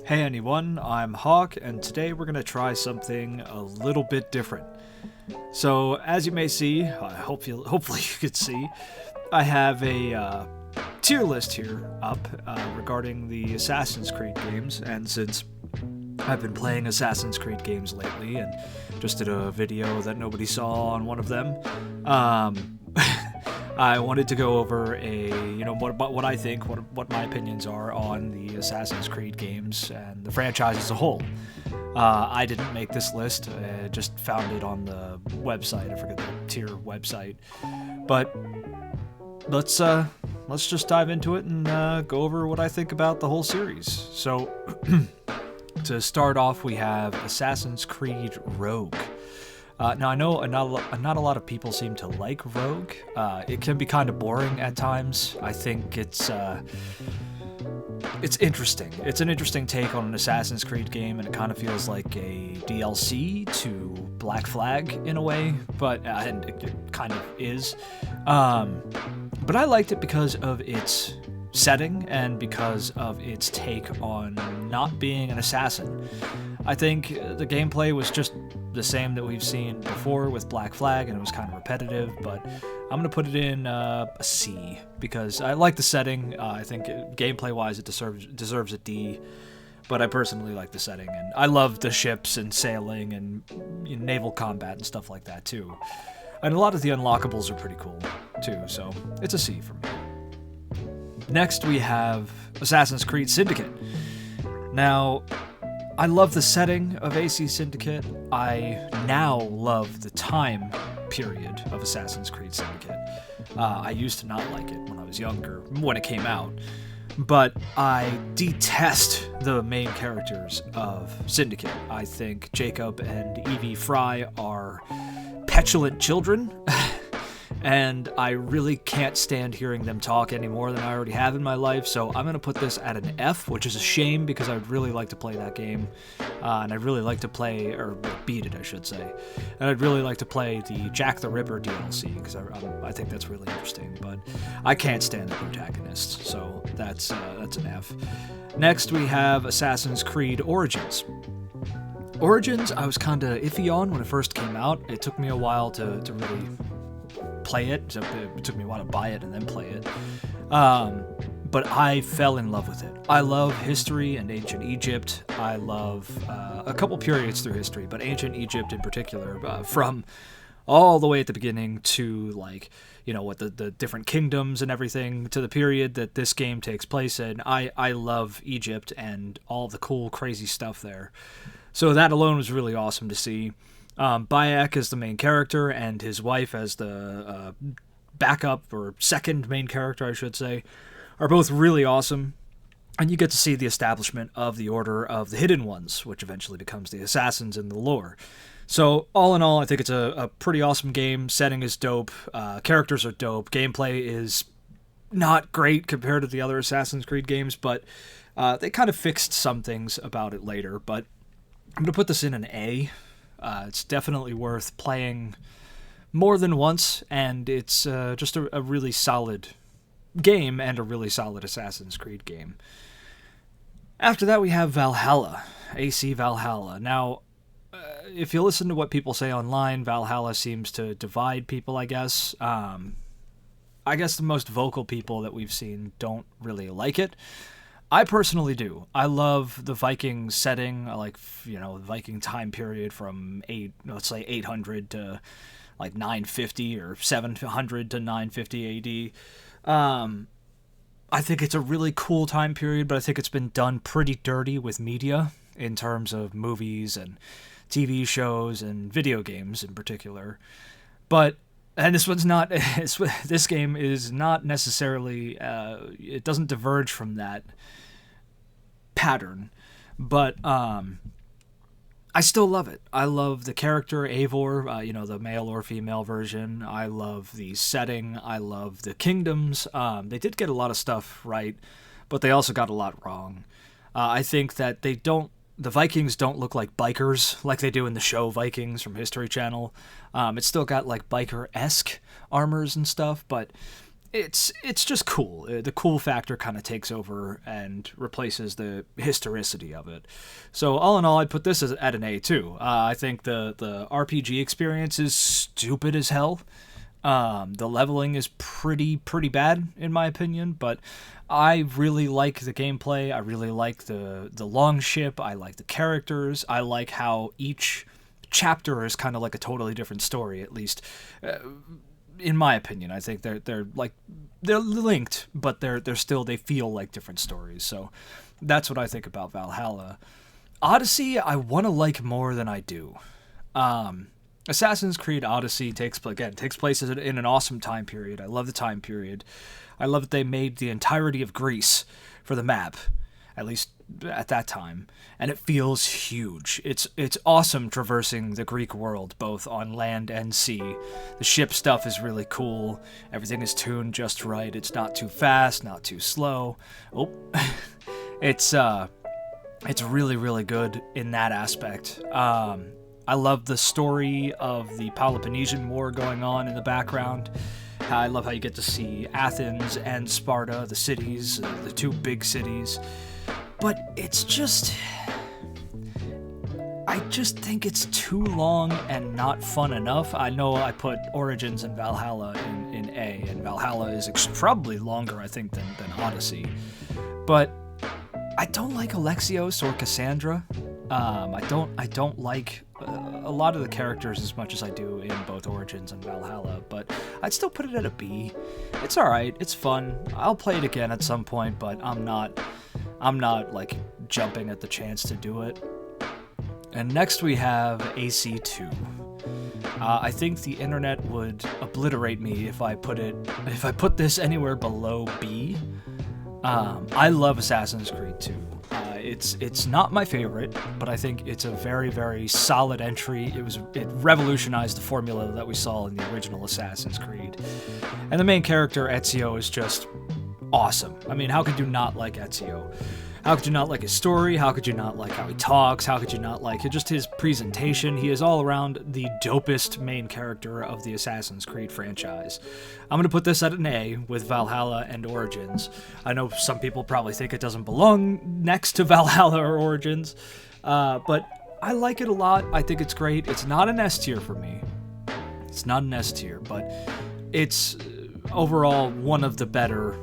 Hey anyone, I'm Hawk, and today we're gonna try something a little bit different. So, as you may see, hopefully you could see, I have a tier list here up regarding the Assassin's Creed games, and since I've been playing Assassin's Creed games lately, and just did a video that nobody saw on one of them, I wanted to go over what I think, what my opinions are on the Assassin's Creed games and the franchise as a whole. I didn't make this list; I just found it on the website. I forget the tier website, but let's just dive into it and go over what I think about the whole series. So, to start off, we have Assassin's Creed Rogue. Now, I know not a lot of people seem to like Rogue. It can be kind of boring at times. I think it's interesting. It's an interesting take on an Assassin's Creed game, and it kind of feels like a DLC to Black Flag in a way, and it kind of is. But I liked it because of its setting and because of its take on not being an assassin. I think the gameplay was just the same that we've seen before with Black Flag, and it was kind of repetitive, but I'm going to put it in a C because I like the setting. I think gameplay-wise it deserves a D, but I personally like the setting, and I love the ships and sailing and naval combat and stuff like that too. And a lot of the unlockables are pretty cool too, so it's a C for me. Next, we have Assassin's Creed Syndicate. Now, I love the setting of AC Syndicate. I now love the time period of Assassin's Creed Syndicate. I used to not like it when I was younger, when it came out. But I detest the main characters of Syndicate. I think Jacob and Evie Fry are petulant children. And I really can't stand hearing them talk any more than I already have in my life, so I'm going to put this at an F, which is a shame because I'd really like to play that game, and I'd really like to play, or beat it, I should say, and I'd really like to play the Jack the Ripper DLC, because I think that's really interesting, but I can't stand the protagonists, so that's an F. Next, we have Assassin's Creed Origins. Origins, I was kind of iffy on when it first came out. It took me a while to really play it. It took me a while to buy it and then play it. But I fell in love with it. I love history and ancient Egypt. I love a couple periods through history, but ancient Egypt in particular, from all the way at the beginning to the different kingdoms and everything to the period that this game takes place in. I love Egypt and all the cool, crazy stuff there. So that alone was really awesome to see. Bayek as the main character and his wife as the backup or second main character, I should say, are both really awesome. And you get to see the establishment of the Order of the Hidden Ones, which eventually becomes the Assassins in the lore. So all in all, I think it's a pretty awesome game. Setting is dope. Characters are dope. Gameplay is not great compared to the other Assassin's Creed games, but they kind of fixed some things about it later. But I'm going to put this in an A. It's definitely worth playing more than once, and it's just a really solid game and a really solid Assassin's Creed game. After that, we have Valhalla, AC Valhalla. Now, if you listen to what people say online, Valhalla seems to divide people, I guess. I guess the most vocal people that we've seen don't really like it. I personally do. I love the Viking setting. I like, the Viking time period from 800 to 950 or 700 to 950 AD. I think it's a really cool time period, but I think it's been done pretty dirty with media in terms of movies and TV shows and video games in particular. And this game is not necessarily, it doesn't diverge from that pattern, but I still love it. I love the character Eivor, the male or female version. I love the setting. I love the kingdoms. They did get a lot of stuff right, but they also got a lot wrong. I think that the Vikings don't look like bikers like they do in the show Vikings from History Channel. It's still got biker-esque armors and stuff, but it's just cool. The cool factor kind of takes over and replaces the historicity of it. So all in all, I'd put this at an A too. I think the RPG experience is stupid as hell. The leveling is pretty bad in my opinion, but I really like the gameplay. I really like the long ship. I like the characters. I like how each chapter is kind of like a totally different story, at least in my opinion. I think they're linked, but they're still, they feel like different stories. So that's what I think about Valhalla. Odyssey, I want to like more than I do. Assassin's Creed Odyssey takes place in an awesome time period. I love the time period. I love that they made the entirety of Greece for the map, at least at that time, and it feels huge. It's awesome traversing the Greek world, both on land and sea. The ship stuff is really cool. Everything is tuned just right. It's not too fast, not too slow. Oh, it's really good in that aspect. I love the story of the Peloponnesian War going on in the background. I love how you get to see Athens and Sparta, the cities, the two big cities. But it's just... I just think it's too long and not fun enough. I know I put Origins and Valhalla in A, and Valhalla is probably longer, I think, than Odyssey. But I don't like Alexios or Cassandra. I don't like a lot of the characters as much as I do in both Origins and Valhalla, but I'd still put it at a B. It's alright, it's fun. I'll play it again at some point, but I'm not like jumping at the chance to do it. And next we have AC2. I think the internet would obliterate me if I put this anywhere below B. I love Assassin's Creed 2. It's not my favorite, but I think it's a very solid entry. It revolutionized the formula that we saw in the original Assassin's Creed. And the main character, Ezio, is just awesome. I mean, how could you not like Ezio? How could you not like his story? How could you not like how he talks? How could you not like just his presentation? He is all around the dopest main character of the Assassin's Creed franchise. I'm going to put this at an A with Valhalla and Origins. I know some people probably think it doesn't belong next to Valhalla or Origins, but I like it a lot. I think it's great. It's not an S tier for me. It's not an S tier, but it's overall one of the better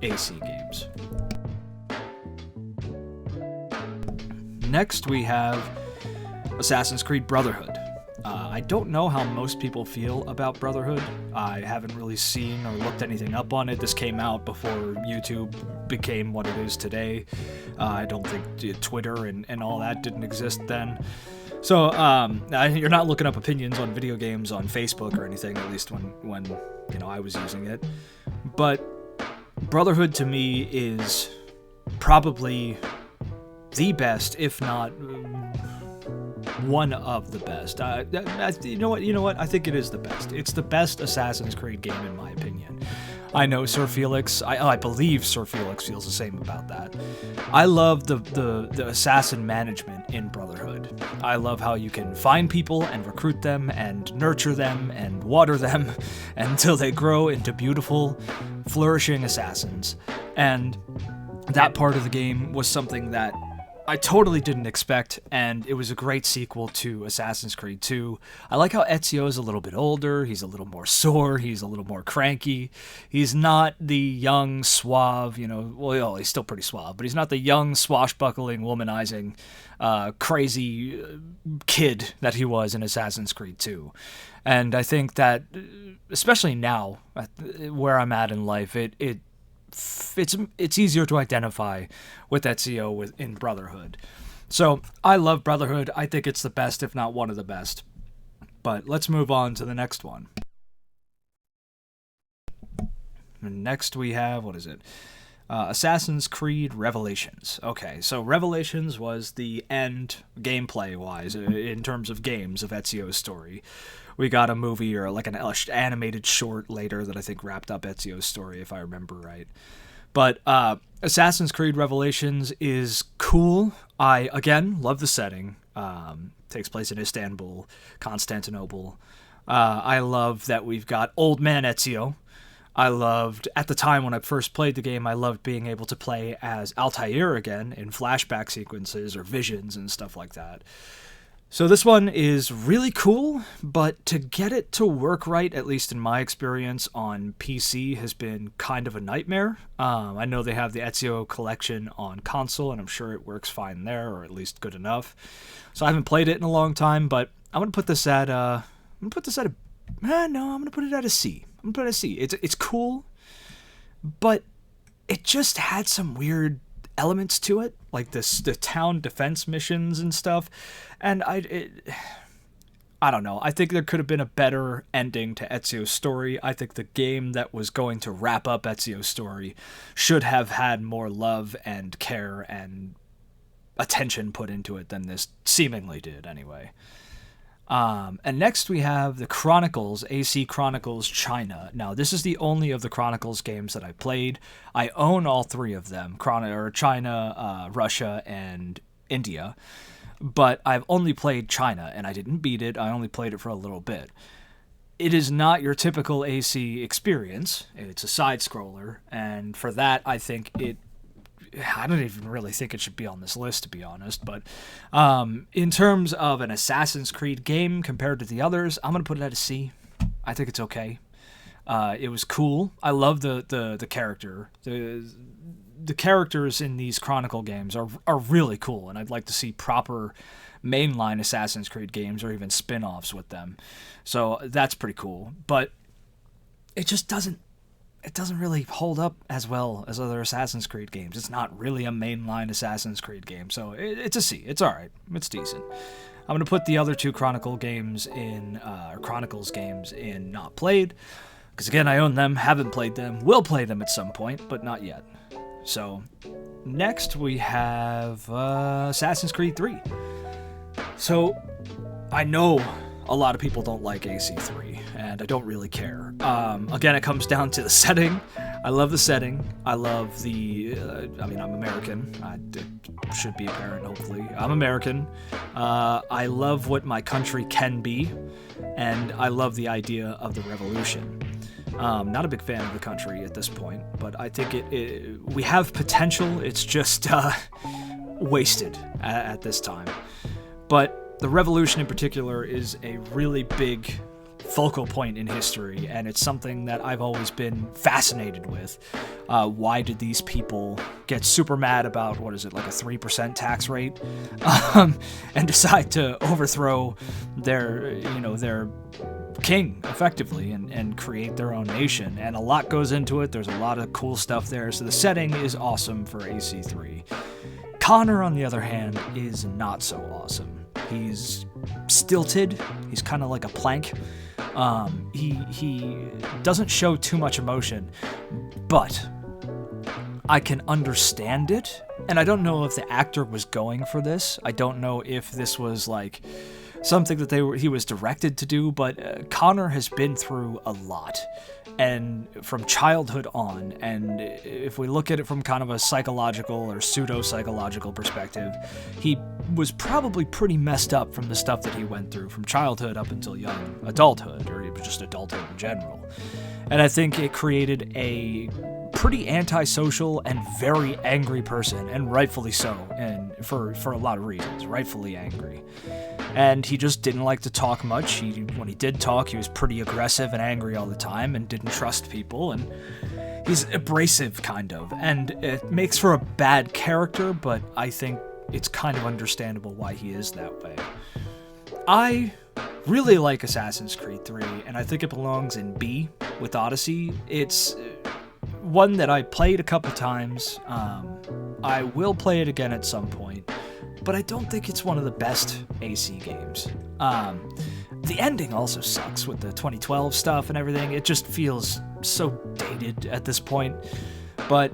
AC games. Next, we have Assassin's Creed Brotherhood. I don't know how most people feel about Brotherhood. I haven't really seen or looked anything up on it. This came out before YouTube became what it is today. I don't think Twitter and all that didn't exist then. So you're not looking up opinions on video games on Facebook or anything, at least when I was using it. But Brotherhood to me is probably the best, if not one of the best. You know what? I think it is the best. It's the best Assassin's Creed game in my opinion. I know Sir Felix. I believe Sir Felix feels the same about that. I love the assassin management in Brotherhood. I love how you can find people and recruit them and nurture them and water them until they grow into beautiful, flourishing assassins. And that part of the game was something that I totally didn't expect, and it was a great sequel to Assassin's Creed 2. I like how Ezio is a little bit older, he's a little more sore, he's a little more cranky. He's not the young, suave, he's still pretty suave, but he's not the young, swashbuckling, womanizing, crazy kid that he was in Assassin's Creed 2. And I think that, especially now, where I'm at in life, it's easier to identify with Ezio in Brotherhood. So I love Brotherhood. I think it's the best, if not one of the best. But let's move on to the next one. Next we have, Assassin's Creed Revelations. Okay, so Revelations was the end, gameplay-wise, in terms of games, of Ezio's story. We got a movie or like an animated short later that I think wrapped up Ezio's story, if I remember right. But Assassin's Creed Revelations is cool. I, again, love the setting. Takes place in Istanbul, Constantinople. I love that we've got old man Ezio. I loved, at the time when I first played the game, I loved being able to play as Altair again in flashback sequences or visions and stuff like that. So this one is really cool, but to get it to work right, at least in my experience, on PC has been kind of a nightmare. I know they have the Ezio collection on console, and I'm sure it works fine there, or at least good enough. So I haven't played it in a long time, but I'm gonna put this at I'm gonna put it at a C. I'm gonna put it at a C. It's cool, but it just had some weird elements to it, like the town defense missions and stuff, and I don't know. I think there could have been a better ending to Ezio's story. I think the game that was going to wrap up Ezio's story should have had more love and care and attention put into it than this seemingly did, anyway. And next we have the Chronicles, AC Chronicles China. Now, this is the only of the Chronicles games that I played. I own all three of them, China, Russia, and India. But I've only played China, and I didn't beat it. I only played it for a little bit. It is not your typical AC experience. It's a side-scroller, and for that, I think I don't even really think it should be on this list, to be honest, but in terms of an Assassin's Creed game compared to the others, I'm going to put it at a C. I think it's okay. It was cool. I love the character. The characters in these Chronicle games are really cool, and I'd like to see proper mainline Assassin's Creed games or even spin-offs with them. So that's pretty cool, but it just doesn't really hold up as well as other Assassin's Creed games. It's not really a mainline Assassin's Creed game, so it's a C. It's all right. It's decent. I'm going to put the other two Chronicles games in not played, because again, I own them, haven't played them, will play them at some point, but not yet. So next we have Assassin's Creed 3. So I know a lot of people don't like AC3, and I don't really care. Again, it comes down to the setting. I love the setting. I love I'm American. It should be apparent, hopefully. I'm American. I love what my country can be, and I love the idea of the revolution. Not a big fan of the country at this point, but I think we have potential. It's just wasted at this time. But the revolution in particular is a really big focal point in history, and it's something that I've always been fascinated with. Why did these people get super mad about, like a 3% tax rate, and decide to overthrow their king, effectively, and create their own nation? And a lot goes into it. There's a lot of cool stuff there, so the setting is awesome for AC3. Connor, on the other hand, is not so awesome. He's stilted. He's kind of like a plank. He doesn't show too much emotion, but I can understand it. And I don't know if the actor was going for this. I don't know if this was like something that he was directed to do, but Connor has been through a lot, and from childhood on, and if we look at it from kind of a psychological or pseudo-psychological perspective, he was probably pretty messed up from the stuff that he went through from childhood up until young adulthood, or even just adulthood in general. And I think it created a pretty antisocial and very angry person, and rightfully so, and for a lot of reasons, rightfully angry. And he just didn't like to talk much. When he did talk, he was pretty aggressive and angry all the time and didn't trust people, and he's abrasive, kind of. And it makes for a bad character, but I think it's kind of understandable why he is that way. I really like Assassin's Creed 3, and I think it belongs in B with Odyssey. It's one that I played a couple times. I will play it again at some point, but I don't think it's one of the best AC games. The ending also sucks with the 2012 stuff and everything. It just feels so dated at this point. But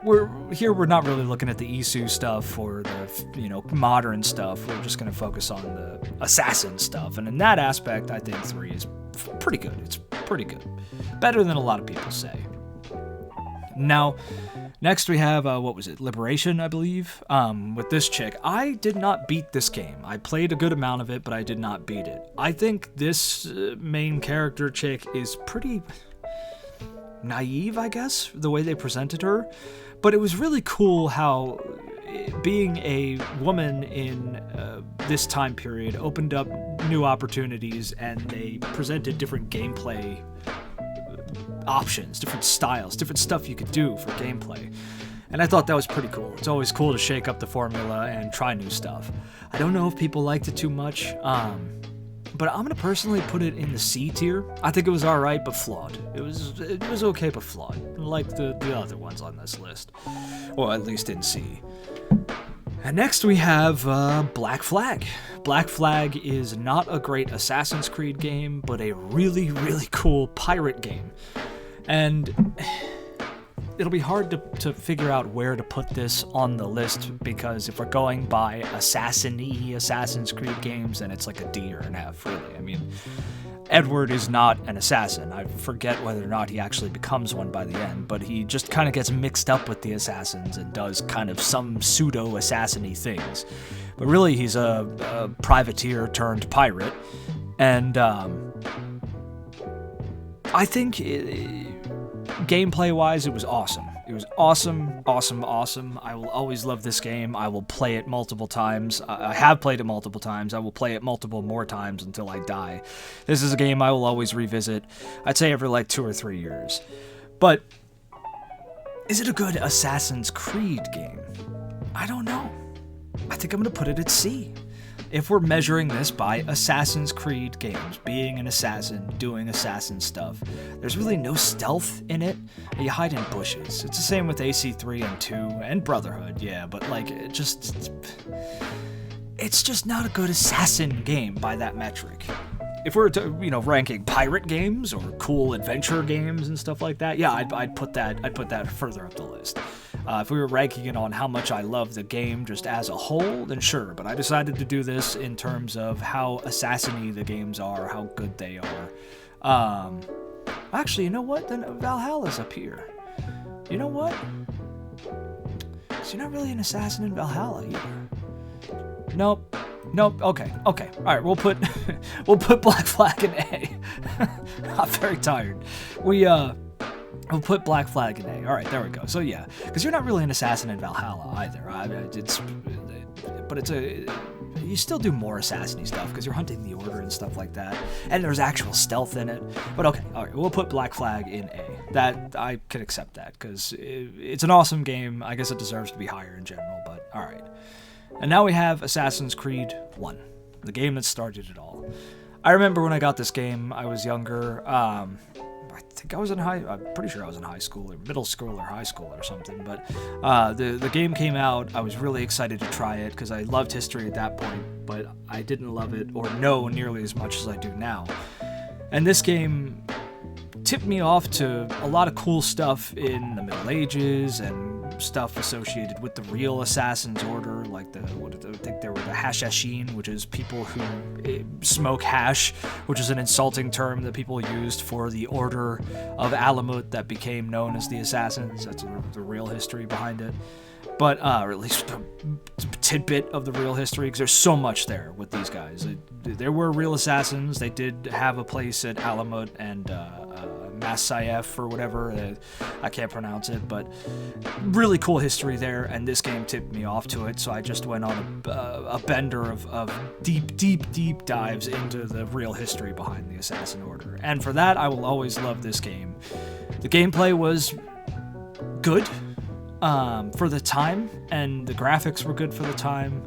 we're not really looking at the Isu stuff or the modern stuff. We're just going to focus on the assassin stuff. And in that aspect, I think 3 is pretty good. It's pretty good. Better than a lot of people say. Now, next we have, Liberation, I believe, with this chick. I did not beat this game. I played a good amount of it, but I did not beat it. I think this main character chick is pretty naive, I guess, the way they presented her. But it was really cool how being a woman in this time period opened up new opportunities, and they presented different gameplay options, different styles, different stuff you could do for gameplay. And I thought that was pretty cool. It's always cool to shake up the formula and try new stuff. I don't know if people liked it too much, but I'm gonna personally put it in the C tier. I think it was alright, but flawed. It was okay, but flawed, like the other ones on this list, or at least in C. And next we have Black Flag. Black Flag is not a great Assassin's Creed game, but a really, really cool pirate game. And it'll be hard to figure out where to put this on the list, because if we're going by assassin-y Assassin's Creed games, then it's like a D or an F, really. I mean, Edward is not an assassin. I forget whether or not he actually becomes one by the end, but he just kind of gets mixed up with the assassins and does kind of some pseudo-assassin-y things. But really, he's a privateer turned pirate, and I think gameplay-wise, it was awesome. It was awesome, awesome, awesome. I will always love this game. I will play it multiple times. I have played it multiple times. I will play it multiple more times until I die. This is a game I will always revisit, I'd say every like 2 or 3 years. But is it a good Assassin's Creed game? I don't know. I think I'm going to put it at C. If we're measuring this by Assassin's Creed games, being an assassin, doing assassin stuff, there's really no stealth in it. You hide in bushes. It's the same with AC3 and 2, and Brotherhood, yeah, but like, it's just not a good assassin game by that metric. If we're ranking pirate games or cool adventure games and stuff like that, yeah, I'd put that further up the list. If we were ranking it on how much I love the game just as a whole, then sure, but I decided to do this in terms of how assassin-y the games are, how good they are. Actually, you know what? Then Valhalla's up here. You know what? So you're not really an assassin in Valhalla either. Nope. Okay. All right, we'll put Black Flag in A. I'm very tired. We'll put Black Flag in A. All right, there we go. So yeah, because you're not really an assassin in Valhalla either. You still do more assassin-y stuff because you're hunting the Order and stuff like that, and there's actual stealth in it. But okay, all right, we'll put Black Flag in A. That I can accept that because it's an awesome game. I guess it deserves to be higher in general, but all right. And now we have Assassin's Creed 1, the game that started it all. I remember when I got this game, I was younger. I'm pretty sure I was in high school or middle school or high school or something. But the game came out. I was really excited to try it because I loved history at that point, but I didn't love it or know nearly as much as I do now. And this game tipped me off to a lot of cool stuff in the Middle Ages and stuff associated with the real Assassin's Order, like I think there were the Hashashin, which is people who smoke hash, which is an insulting term that people used for the Order of Alamut that became known as the Assassins. That's the real history behind it. But, or at least a tidbit of the real history, because there's so much there with these guys. There were real assassins. They did have a place at Alamut and Masyaf or whatever. I can't pronounce it, but really cool history there, and this game tipped me off to it, so I just went on a bender of deep dives into the real history behind the Assassin Order. And for that, I will always love this game. The gameplay was good. For the time, and the graphics were good for the time,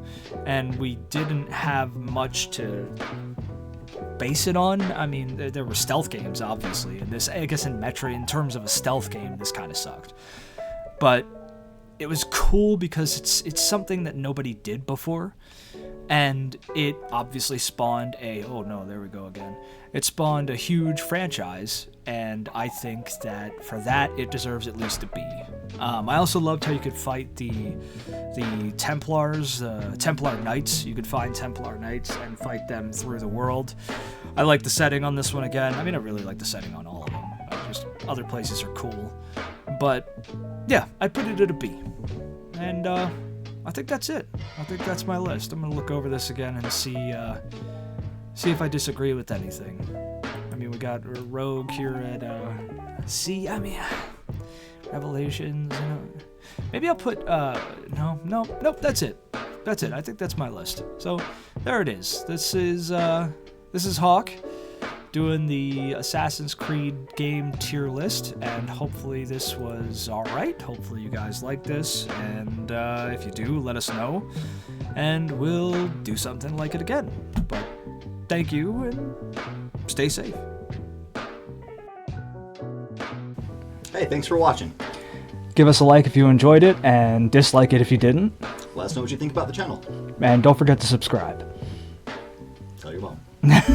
and we didn't have much to base it on. I mean, there were stealth games, obviously, and this, I guess in Metro, in terms of a stealth game, this kind of sucked. But it was cool because it's something that nobody did before, and it obviously spawned it spawned a huge franchise, and I think that for that, it deserves at least a B. I also loved how you could fight the Templars, Templar Knights. You could find Templar Knights and fight them through the world. I like the setting on this one again. I mean, I really like the setting on all of them. Just other places are cool. But, yeah, I'd put it at a B. And, I think that's it. I think that's my list. I'm going to look over this again and see if I disagree with anything. I mean, we got Rogue here at see, I mean, Revelations, you know. Maybe I'll put, nope, that's it. That's it. I think that's my list. So, there it is. This is Hawk doing the Assassin's Creed game tier list, and hopefully this was alright. Hopefully you guys like this, and if you do, let us know, and we'll do something like it again. But thank you, and stay safe. Hey, thanks for watching. Give us a like if you enjoyed it, and dislike it if you didn't. Let us know what you think about the channel. And don't forget to subscribe. Tell your mom.